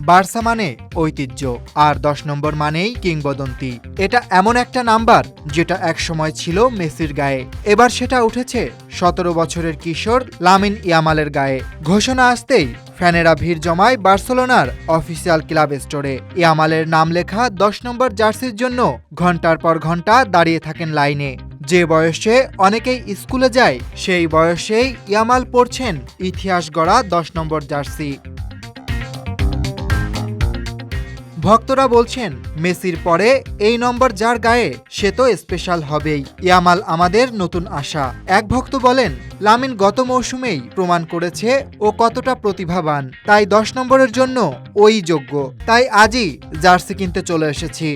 Barca মানে ঐতিহ্য, আর 10 নম্বর মানেই কিংবদন্তি। এটা এমন একটা নাম্বার যেটা একসময় ছিল মেসির গায়ে, এবার সেটা উঠেছে 17 বছরের কিশোর লামিন ইয়ামালের গায়ে। ঘোষণা আসতেই ফ্যানেরা ভিড় জমায় বার্সেলোনার অফিসিয়াল ক্লাব স্টোরে। ইয়ামালের নাম লেখা 10 নম্বর জার্সির জন্য ঘন্টার পর ঘন্টা দাঁড়িয়ে থাকেন লাইনে। যে বয়সে অনেকেই স্কুলে যায়, সেই বয়সেই ইয়ামাল পরছেন ইতিহাস গড়া 10 নম্বর জার্সি। ভক্তরা বলছেন, মেসির পরে এই নম্বর যার গায়ে সে তো স্পেশাল হবেই। ইয়ামাল আমাদের নতুন আশা। এক ভক্ত বলেন, লামিন গত মৌসুমেই প্রমাণ করেছে ও কতটা প্রতিভাবান, তাই 10 নম্বরের জন্য ওই যোগ্য। তাই আজই জার্সি কিনতে চলে এসেছি।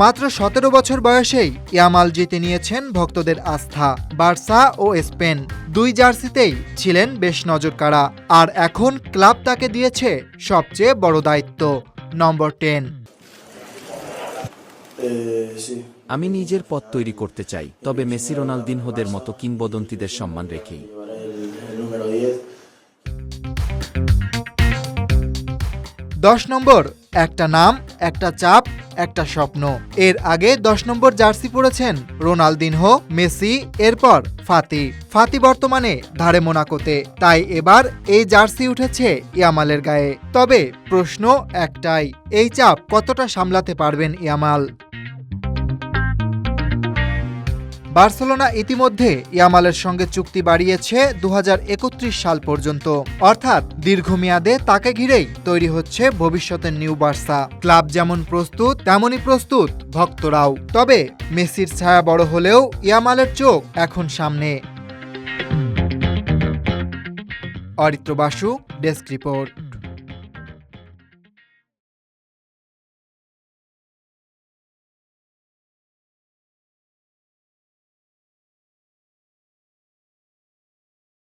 মাত্র 17 বছর বয়সেই ইয়ামাল জিতে নিয়েছেন ভক্তদের আস্থা। বার্সা ও স্পেন দুই জার্সিতেই ছিলেন বেশ নজরকাড়া, আর এখন ক্লাব তাকে দিয়েছে সবচেয়ে বড় দায়িত্ব, নম্বর 10। আমি নিজের পথ তৈরি করতে চাই, তবে মেসি রোনালদিনহোদের মতো কিংবদন্তিদের সম্মান রেখেই। 10 নম্বর একটা নাম, একটা চাপ, একটা স্বপ্ন। এর আগে 10 নম্বর জার্সি পরেছেন রোনালদিনহো, মেসি, এরপর ফাতি বর্তমানে ধারে মোনাকোতে। তাই এবার এই জার্সি উঠেছে ইয়ামালের গায়ে। তবে প্রশ্ন একটাই, এই চাপ কতটা সামলাতে পারবেন ইয়ামাল? বার্সেলোনা ইতিমধ্যে ইয়ামালের সঙ্গে চুক্তি বাড়িয়েছে 2031 সাল পর্যন্ত, অর্থাৎ দীর্ঘমেয়াদে তাকে ঘিরেই তৈরি হচ্ছে ভবিষ্যতের নিউ বার্সা। ক্লাব যেমন প্রস্তুত, তেমনই প্রস্তুত ভক্তরাও। তবে মেসির ছায়া বড় হলেও ইয়ামালের চোখ এখন সামনে। Aritra Basu, desk report.